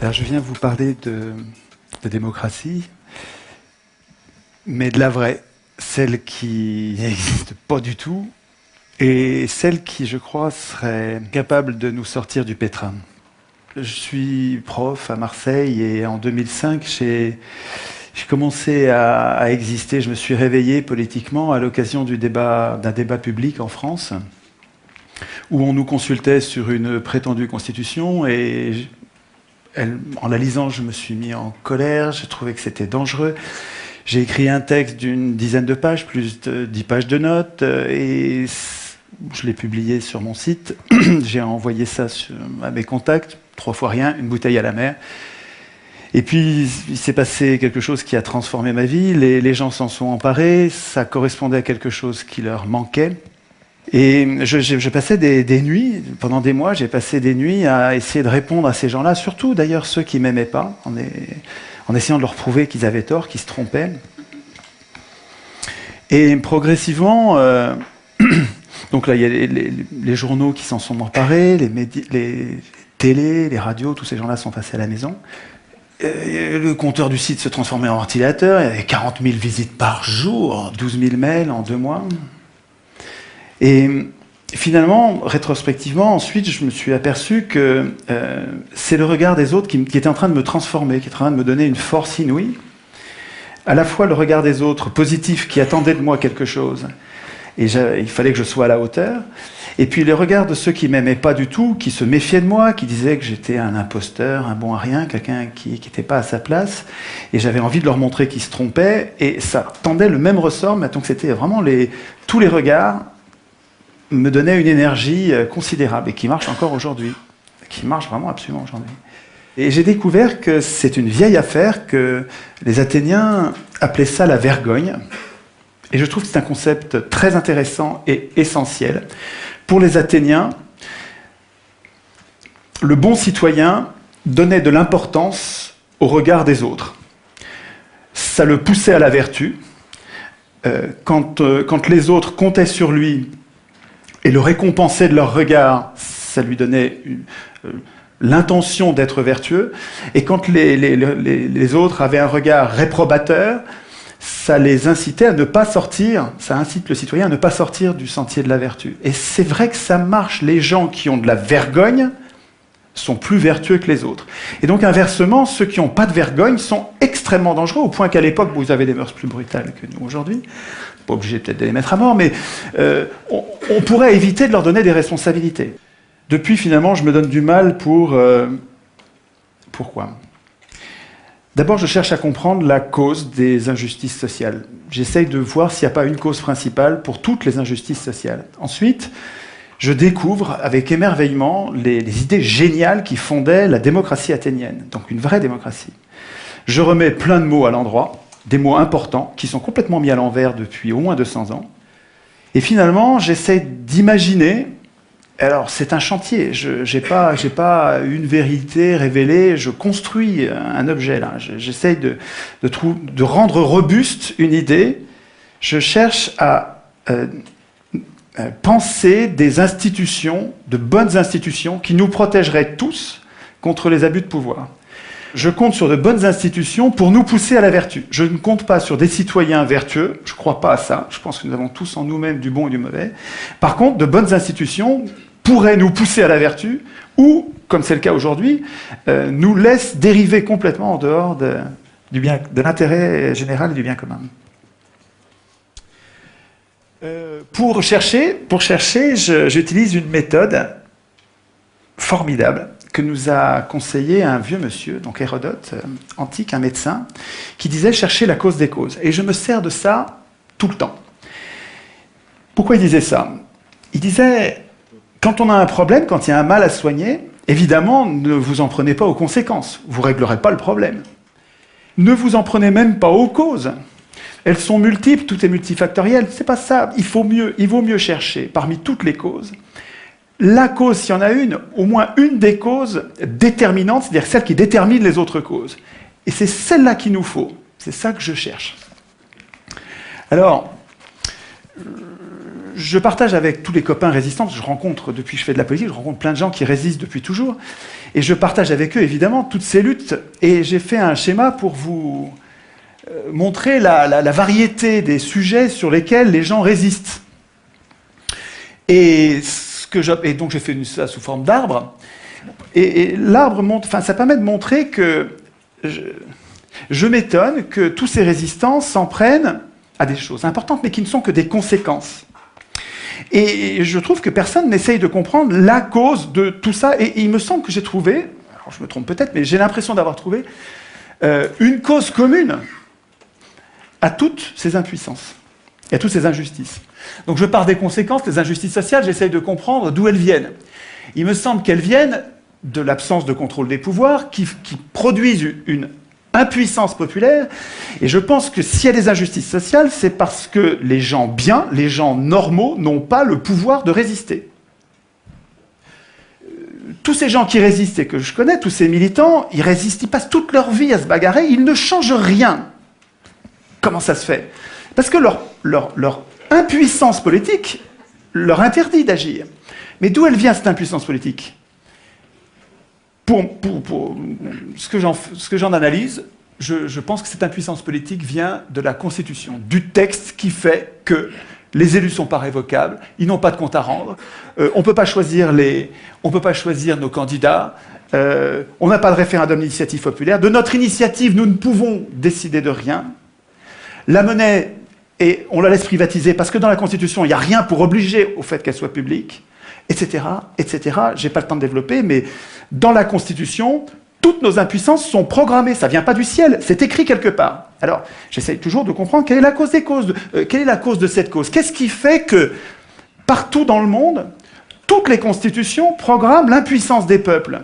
Alors, je viens vous parler de démocratie, mais de la vraie, celle qui n'existe pas du tout, et celle qui, je crois, serait capable de nous sortir du pétrin. Je suis prof à Marseille et en 2005, j'ai commencé à exister. Je me suis réveillé politiquement à l'occasion d'un débat public en France, où on nous consultait sur une prétendue constitution et en la lisant, je me suis mis en colère, j'ai trouvé que c'était dangereux. J'ai écrit un texte d'une dizaine de pages, plus de 10 pages de notes, et je l'ai publié sur mon site. J'ai envoyé ça à mes contacts, 3 fois rien, une bouteille à la mer. Et puis, il s'est passé quelque chose qui a transformé ma vie. Les gens s'en sont emparés, ça correspondait à quelque chose qui leur manquait. Et je passais des nuits, pendant des mois, j'ai passé des nuits à essayer de répondre à ces gens-là, surtout d'ailleurs ceux qui ne m'aimaient pas, en essayant de leur prouver qu'ils avaient tort, qu'ils se trompaient. Et progressivement, donc là, il y a les journaux qui s'en sont emparés, les télés, les radios, tous ces gens-là sont passés à la maison. Le compteur du site se transformait en ventilateur, il y avait 40 000 visites par jour, 12 000 mails en 2 mois. Et finalement, rétrospectivement, ensuite, je me suis aperçu que c'est le regard des autres qui était en train de me transformer, qui était en train de me donner une force inouïe. À la fois le regard des autres, positif, qui attendaient de moi quelque chose, et il fallait que je sois à la hauteur. Et puis les regards de ceux qui ne m'aimaient pas du tout, qui se méfiaient de moi, qui disaient que j'étais un imposteur, un bon à rien, quelqu'un qui n'était pas à sa place. Et j'avais envie de leur montrer qu'ils se trompaient. Et ça tendait le même ressort, mais donc c'était vraiment tous les regards me donnait une énergie considérable et qui marche encore aujourd'hui, qui marche vraiment absolument aujourd'hui. Et j'ai découvert que c'est une vieille affaire, que les Athéniens appelaient ça la vergogne. Et je trouve que c'est un concept très intéressant et essentiel. Pour les Athéniens, le bon citoyen donnait de l'importance au regard des autres. Ça le poussait à la vertu. Quand les autres comptaient sur lui, et le récompenser de leur regard, ça lui donnait l'intention d'être vertueux. Et quand les autres avaient un regard réprobateur, ça les incitait à ne pas sortir, ça incite le citoyen à ne pas sortir du sentier de la vertu. Et c'est vrai que ça marche. Les gens qui ont de la vergogne sont plus vertueux que les autres. Et donc inversement, ceux qui n'ont pas de vergogne sont extrêmement dangereux, au point qu'à l'époque, vous avez des mœurs plus brutales que nous aujourd'hui. Pas obligé peut-être de les mettre à mort, mais on pourrait éviter de leur donner des responsabilités. Depuis, finalement, je me donne du mal pour... Pourquoi ? D'abord, je cherche à comprendre la cause des injustices sociales. J'essaye de voir s'il n'y a pas une cause principale pour toutes les injustices sociales. Ensuite, je découvre avec émerveillement les idées géniales qui fondaient la démocratie athénienne, donc une vraie démocratie. Je remets plein de mots à l'endroit, des mots importants qui sont complètement mis à l'envers depuis au moins 200 ans. Et finalement, j'essaie d'imaginer... Alors, c'est un chantier. Je n'ai pas une vérité révélée. Je construis un objet, là. J'essaie de rendre robuste une idée. Je cherche à penser des institutions, de bonnes institutions, qui nous protégeraient tous contre les abus de pouvoir. Je compte sur de bonnes institutions pour nous pousser à la vertu. Je ne compte pas sur des citoyens vertueux, je ne crois pas à ça. Je pense que nous avons tous en nous-mêmes du bon et du mauvais. Par contre, de bonnes institutions pourraient nous pousser à la vertu, ou, comme c'est le cas aujourd'hui, nous laissent dériver complètement en dehors de l'intérêt général et du bien commun. Pour chercher, j'utilise une méthode formidable que nous a conseillé un vieux monsieur, donc Hérodote, antique, un médecin, qui disait « chercher la cause des causes ». Et je me sers de ça tout le temps. Pourquoi il disait ça ? Il disait « quand on a un problème, quand il y a un mal à soigner, évidemment, ne vous en prenez pas aux conséquences. Vous ne réglerez pas le problème. Ne vous en prenez même pas aux causes. Elles sont multiples, tout est multifactoriel. C'est pas ça. Il vaut mieux chercher parmi toutes les causes la cause, s'il y en a une, au moins une des causes déterminantes, c'est-à-dire celle qui détermine les autres causes. Et c'est celle-là qu'il nous faut. C'est ça que je cherche. Alors, je partage avec tous les copains résistants, parce que je rencontre, depuis que je fais de la politique, je rencontre plein de gens qui résistent depuis toujours, et je partage avec eux, évidemment, toutes ces luttes, et j'ai fait un schéma pour vous montrer la variété des sujets sur lesquels les gens résistent. Et donc j'ai fait ça sous forme d'arbre, et l'arbre montre, enfin, ça permet de montrer que je m'étonne que tous ces résistants s'en prennent à des choses importantes, mais qui ne sont que des conséquences. Et je trouve que personne n'essaye de comprendre la cause de tout ça. Et il me semble que j'ai trouvé, alors je me trompe peut-être, mais j'ai l'impression d'avoir trouvé une cause commune à toutes ces impuissances et à toutes ces injustices. Donc je pars des conséquences, des injustices sociales, j'essaye de comprendre d'où elles viennent. Il me semble qu'elles viennent de l'absence de contrôle des pouvoirs qui produisent une impuissance populaire, et je pense que s'il y a des injustices sociales, c'est parce que les gens bien, les gens normaux, n'ont pas le pouvoir de résister. Tous ces gens qui résistent et que je connais, tous ces militants, ils résistent, ils passent toute leur vie à se bagarrer, ils ne changent rien. Comment ça se fait? Parce que leur impuissance politique leur interdit d'agir. Mais d'où elle vient, cette impuissance politique? Pour ce que j'en analyse, je pense que cette impuissance politique vient de la Constitution, du texte qui fait que les élus ne sont pas révocables, ils n'ont pas de compte à rendre, on ne peut pas choisir nos candidats, on n'a pas de référendum d'initiative populaire. De notre initiative, nous ne pouvons décider de rien. La monnaie, on la laisse privatiser parce que dans la Constitution, il n'y a rien pour obliger au fait qu'elle soit publique, etc., etc. Je n'ai pas le temps de développer, mais dans la Constitution, toutes nos impuissances sont programmées. Ça ne vient pas du ciel, c'est écrit quelque part. Alors, j'essaye toujours de comprendre quelle est la cause des causes, quelle est la cause de cette cause. Qu'est-ce qui fait que, partout dans le monde, toutes les constitutions programment l'impuissance des peuples?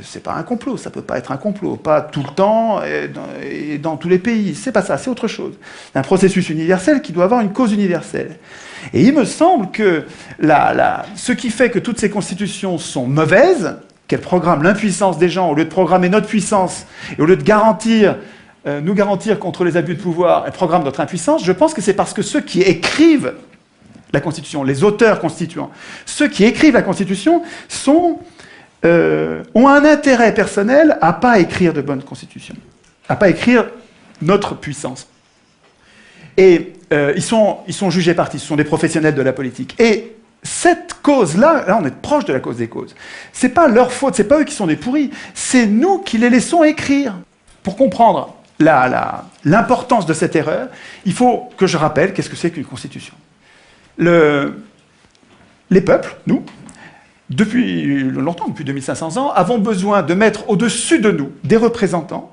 C'est pas un complot, ça peut pas être un complot, pas tout le temps et dans tous les pays. C'est pas ça, c'est autre chose. C'est un processus universel qui doit avoir une cause universelle. Et il me semble que ce qui fait que toutes ces constitutions sont mauvaises, qu'elles programment l'impuissance des gens, au lieu de programmer notre puissance, et au lieu de nous garantir contre les abus de pouvoir, elles programment notre impuissance, je pense que c'est parce que ceux qui écrivent la Constitution, les auteurs constituants, ceux qui écrivent la Constitution ont un intérêt personnel à ne pas écrire de bonnes constitutions, à ne pas écrire notre puissance. Et ils sont jugés partis, ce sont des professionnels de la politique. Et cette cause-là, là on est proche de la cause des causes, c'est pas leur faute, c'est pas eux qui sont des pourris, c'est nous qui les laissons écrire. Pour comprendre l'importance de cette erreur, il faut que je rappelle qu'est-ce que c'est qu'une constitution. Les peuples, nous, depuis longtemps, depuis 2500 ans, avons besoin de mettre au-dessus de nous des représentants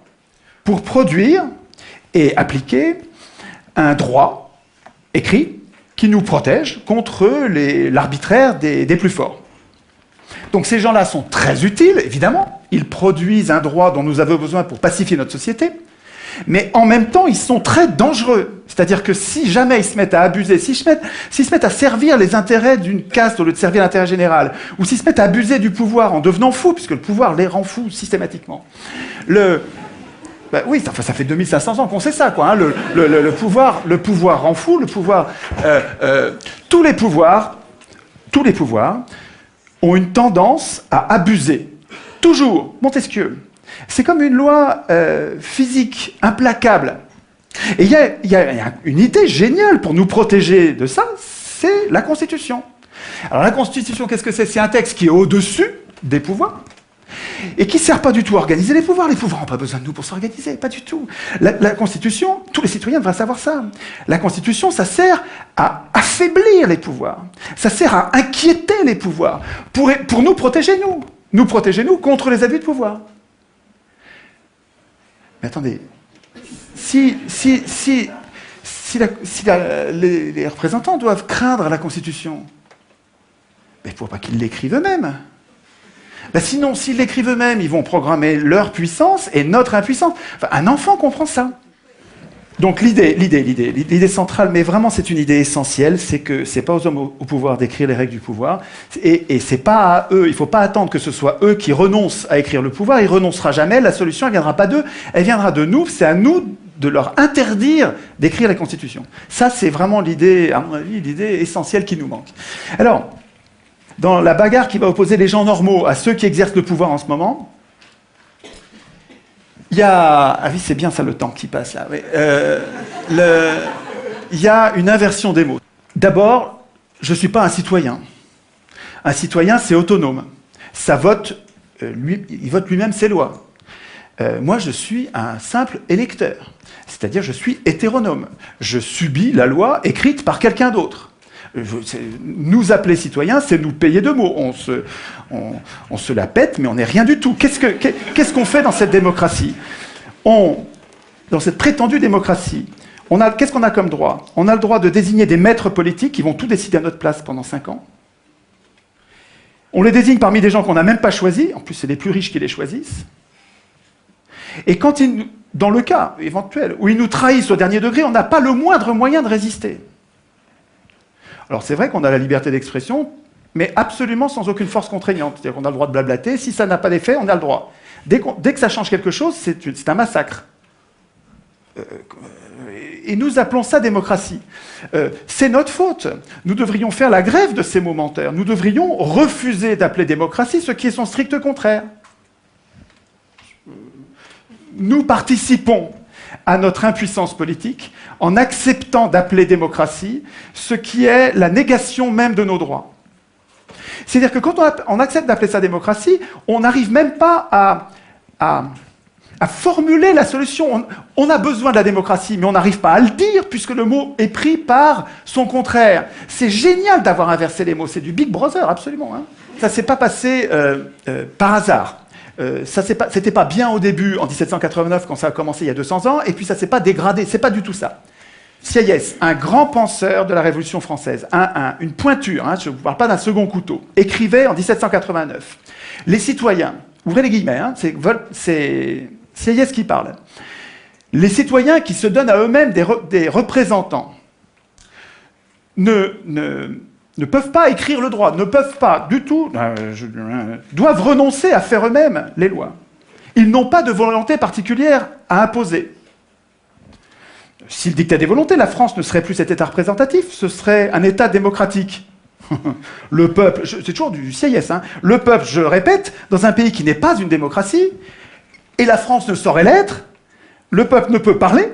pour produire et appliquer un droit écrit qui nous protège contre l'arbitraire des plus forts. Donc ces gens-là sont très utiles, évidemment. Ils produisent un droit dont nous avons besoin pour pacifier notre société. Mais en même temps, ils sont très dangereux. C'est-à-dire que si jamais ils se mettent à abuser, s'ils se mettent à servir les intérêts d'une caste au lieu de servir l'intérêt général, ou s'ils se mettent à abuser du pouvoir en devenant fous, puisque le pouvoir les rend fous systématiquement. Oui, ça fait 2500 ans qu'on sait ça, quoi. Hein. Le pouvoir rend fou, tous les pouvoirs ont une tendance à abuser. Toujours. Montesquieu. C'est comme une loi physique implacable. Et il y a une idée géniale pour nous protéger de ça, c'est la Constitution. Alors la Constitution, qu'est-ce que c'est? C'est un texte qui est au-dessus des pouvoirs et qui ne sert pas du tout à organiser les pouvoirs. Les pouvoirs n'ont pas besoin de nous pour s'organiser, pas du tout. La Constitution, tous les citoyens devraient savoir ça. La Constitution, ça sert à affaiblir les pouvoirs. Ça sert à inquiéter les pouvoirs pour nous protéger, nous. Nous protéger, nous, contre les abus de pouvoir. Mais attendez, si les représentants doivent craindre la Constitution, il ne faut pas qu'ils l'écrivent eux-mêmes. Sinon, s'ils l'écrivent eux-mêmes, ils vont programmer leur puissance et notre impuissance. Enfin, un enfant comprend ça. Donc l'idée centrale, mais vraiment c'est une idée essentielle, c'est que c'est pas aux hommes au pouvoir d'écrire les règles du pouvoir, et c'est pas à eux, il faut pas attendre que ce soit eux qui renoncent à écrire le pouvoir, il renoncera jamais, la solution elle viendra pas d'eux, elle viendra de nous, c'est à nous de leur interdire d'écrire la Constitution. Ça, c'est vraiment l'idée, à mon avis, l'idée essentielle qui nous manque. Alors, dans la bagarre qui va opposer les gens normaux à ceux qui exercent le pouvoir en ce moment, il y a... Ah oui, c'est bien ça le temps qui passe là. Oui. Il y a une inversion des mots. D'abord, je ne suis pas un citoyen. Un citoyen, c'est autonome. Ça vote, il vote lui-même ses lois. Moi, je suis un simple électeur. C'est-à-dire, je suis hétéronome. Je subis la loi écrite par quelqu'un d'autre. Nous appeler citoyens, c'est nous payer de mots. On se la pète, mais on n'est rien du tout. Qu'est-ce qu'on fait dans cette démocratie? Dans cette prétendue démocratie, qu'est-ce qu'on a comme droit? On a le droit de désigner des maîtres politiques qui vont tout décider à notre place pendant 5 ans. On les désigne parmi des gens qu'on n'a même pas choisis. En plus, c'est les plus riches qui les choisissent. Et dans le cas éventuel où ils nous trahissent au dernier degré, on n'a pas le moindre moyen de résister. Alors c'est vrai qu'on a la liberté d'expression, mais absolument sans aucune force contraignante. C'est-à-dire qu'on a le droit de blablater, si ça n'a pas d'effet, on a le droit. Dès que ça change quelque chose, c'est un massacre. Et nous appelons ça démocratie. C'est notre faute. Nous devrions faire la grève de ces momentaires. Nous devrions refuser d'appeler démocratie ce qui est son strict contraire. Nous participons à notre impuissance politique en acceptant d'appeler démocratie ce qui est la négation même de nos droits. C'est-à-dire que quand on accepte d'appeler ça démocratie, on n'arrive même pas à formuler la solution. On a besoin de la démocratie, mais on n'arrive pas à le dire puisque le mot est pris par son contraire. C'est génial d'avoir inversé les mots. C'est du Big Brother, absolument. Hein. Ça ne s'est pas passé par hasard. C'était pas bien au début, en 1789, quand ça a commencé il y a 200 ans, et puis ça s'est pas dégradé. C'est pas du tout ça. Sieyès, un grand penseur de la Révolution française, une pointure, hein, je ne vous parle pas d'un second couteau, écrivait en 1789 « Les citoyens, ouvrez les guillemets, hein, c'est Sieyès qui parle, les citoyens qui se donnent à eux-mêmes des représentants ne peuvent pas écrire le droit, ne peuvent pas du tout, doivent renoncer à faire eux-mêmes les lois. Ils n'ont pas de volonté particulière à imposer. S'ils dictaient des volontés, la France ne serait plus cet État représentatif, ce serait un État démocratique. Le peuple, c'est toujours du Sieyès, hein, le peuple, je le répète, dans un pays qui n'est pas une démocratie, et la France ne saurait l'être, le peuple ne peut parler,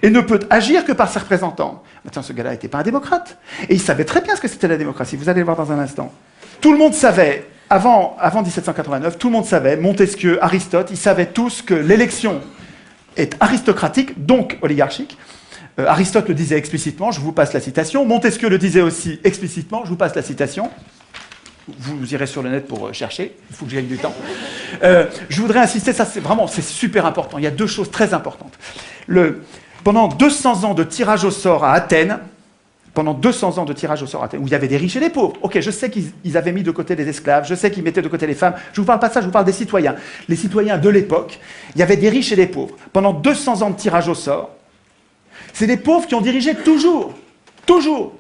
et ne peut agir que par ses représentants. Attends, ce gars-là n'était pas un démocrate. Et il savait très bien ce que c'était la démocratie. Vous allez le voir dans un instant. Tout le monde savait, avant 1789, tout le monde savait, Montesquieu, Aristote, ils savaient tous que l'élection est aristocratique, donc oligarchique. Aristote le disait explicitement, je vous passe la citation. Montesquieu le disait aussi explicitement, je vous passe la citation. Vous irez sur le net pour chercher, il faut que j'aille du temps. Je voudrais insister, ça c'est super important. Il y a 2 choses très importantes. Pendant 200 ans de tirage au sort à Athènes, où il y avait des riches et des pauvres. Ok, je sais qu'ils avaient mis de côté les esclaves, je sais qu'ils mettaient de côté les femmes. Je ne vous parle pas de ça, je vous parle des citoyens. Les citoyens de l'époque, il y avait des riches et des pauvres. Pendant 200 ans de tirage au sort, c'est les pauvres qui ont dirigé toujours. Toujours.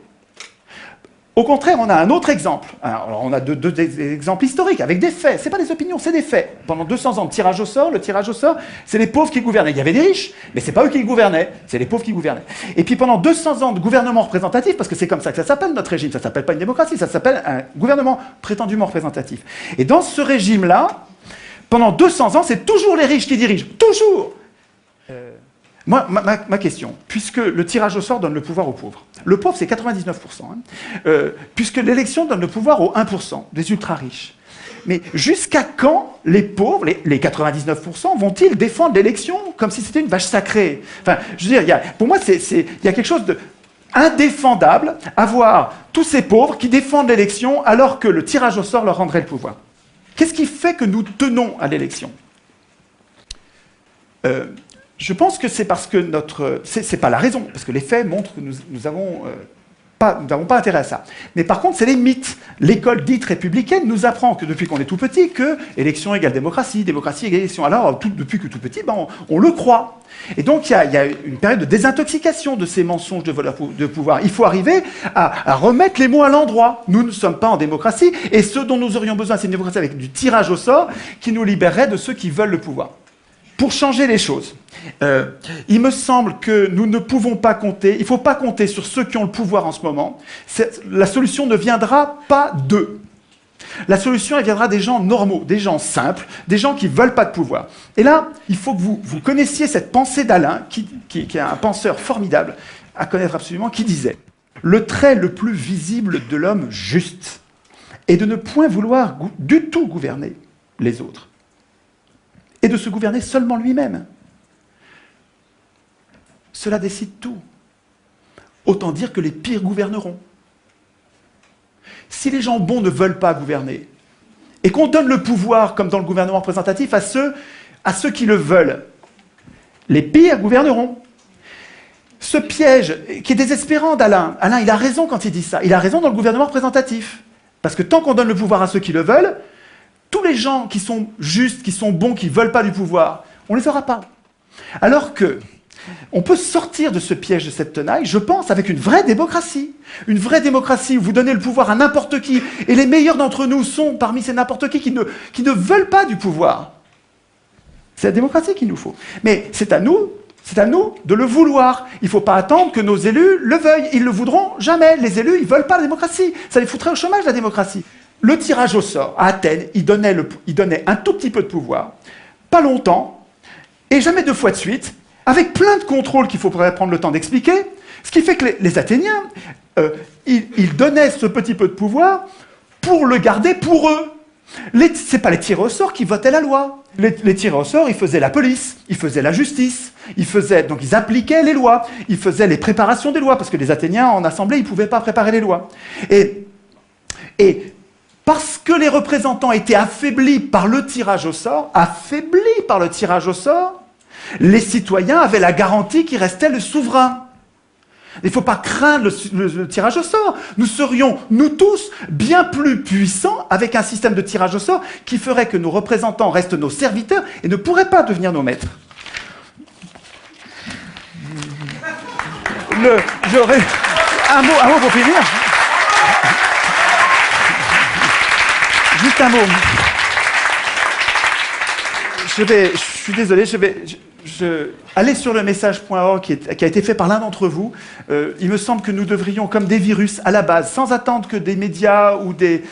Au contraire, on a un autre exemple. Alors, on a deux exemples historiques, avec des faits. Ce n'est pas des opinions, c'est des faits. Pendant 200 ans de tirage au sort, le tirage au sort, c'est les pauvres qui gouvernaient. Il y avait des riches, mais ce n'est pas eux qui gouvernaient, c'est les pauvres qui gouvernaient. Et puis pendant 200 ans de gouvernement représentatif, parce que c'est comme ça que ça s'appelle notre régime, ça ne s'appelle pas une démocratie, ça s'appelle un gouvernement prétendument représentatif. Et dans ce régime-là, pendant 200 ans, c'est toujours les riches qui dirigent. Toujours. Moi, ma question, puisque le tirage au sort donne le pouvoir aux pauvres, le pauvre c'est 99%, hein, puisque l'élection donne le pouvoir aux 1%, des ultra-riches, mais jusqu'à quand les pauvres, les 99%, vont-ils défendre l'élection comme si c'était une vache sacrée? Enfin, je veux dire, pour moi, il y a quelque chose d'indéfendable à voir tous ces pauvres qui défendent l'élection alors que le tirage au sort leur rendrait le pouvoir. Qu'est-ce qui fait que nous tenons à l'élection? Je pense que c'est parce que c'est pas la raison, parce que les faits montrent que nous n'avons pas intérêt à ça. Mais par contre, c'est les mythes. L'école dite républicaine nous apprend que depuis qu'on est tout petit, que élection égale démocratie, démocratie égale élection. Alors, depuis que tout petit, on le croit. Et donc, il y a une période de désintoxication de ces mensonges de pouvoir. Il faut arriver à remettre les mots à l'endroit. Nous ne sommes pas en démocratie, et ce dont nous aurions besoin, c'est une démocratie avec du tirage au sort qui nous libérerait de ceux qui veulent le pouvoir. pour changer les choses, il me semble que nous ne pouvons pas compter, il ne faut pas compter sur ceux qui ont le pouvoir en ce moment. La solution ne viendra pas d'eux. La solution, elle viendra des gens normaux, des gens simples, des gens qui ne veulent pas de pouvoir. Et là, il faut que vous connaissiez cette pensée d'Alain, qui est un penseur formidable, à connaître absolument, qui disait « Le trait le plus visible de l'homme juste est de ne point vouloir du tout gouverner les autres, et de se gouverner seulement lui-même. Cela décide tout. Autant dire que les pires gouverneront. Si les gens bons ne veulent pas gouverner, et qu'on donne le pouvoir, comme dans le gouvernement représentatif, à ceux qui le veulent, les pires gouverneront. Ce piège, qui est désespérant d'Alain, Alain, il a raison quand il dit ça, il a raison dans le gouvernement représentatif. Parce que tant qu'on donne le pouvoir à ceux qui le veulent, tous les gens qui sont justes, qui sont bons, qui ne veulent pas du pouvoir, on ne les aura pas. Alors que on peut sortir de ce piège de cette tenaille, je pense, avec une vraie démocratie. Une vraie démocratie où vous donnez le pouvoir à n'importe qui, et les meilleurs d'entre nous sont parmi ces n'importe qui ne veulent pas du pouvoir. C'est la démocratie qu'il nous faut. Mais c'est à nous de le vouloir. Il ne faut pas attendre que nos élus le veuillent. Ils ne le voudront jamais. Les élus, ils ne veulent pas la démocratie. Ça les foutrait au chômage, la démocratie. Le tirage au sort, à Athènes, il donnait un tout petit peu de pouvoir, pas longtemps, et jamais 2 fois de suite, avec plein de contrôles qu'il faudrait prendre le temps d'expliquer, ce qui fait que les Athéniens, ils donnaient ce petit peu de pouvoir pour le garder pour eux. Ce n'est pas les tirés au sort qui votaient la loi. Les tirés au sort, ils faisaient la police, ils faisaient la justice, donc ils appliquaient les lois, ils faisaient les préparations des lois, parce que les Athéniens, en assemblée, ils ne pouvaient pas préparer les lois. Et parce que les représentants étaient affaiblis par le tirage au sort, les citoyens avaient la garantie qu'il restait le souverain. Il ne faut pas craindre le tirage au sort. Nous serions, nous tous, bien plus puissants avec un système de tirage au sort qui ferait que nos représentants restent nos serviteurs et ne pourraient pas devenir nos maîtres. Un mot pour finir. Juste un mot. Je suis désolé, allez sur le message.org qui a été fait par l'un d'entre vous. Il me semble que nous devrions, comme des virus, à la base, sans attendre que des médias ou des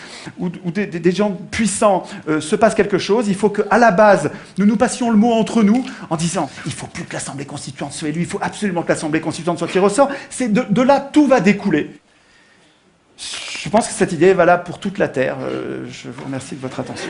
gens puissants se passent quelque chose, il faut qu'à la base, nous passions le mot entre nous en disant « il ne faut plus que l'Assemblée constituante soit élue, il faut absolument que l'Assemblée constituante soit tirée au sort ». De là, tout va découler. Je pense que cette idée est valable pour toute la Terre. Je vous remercie de votre attention.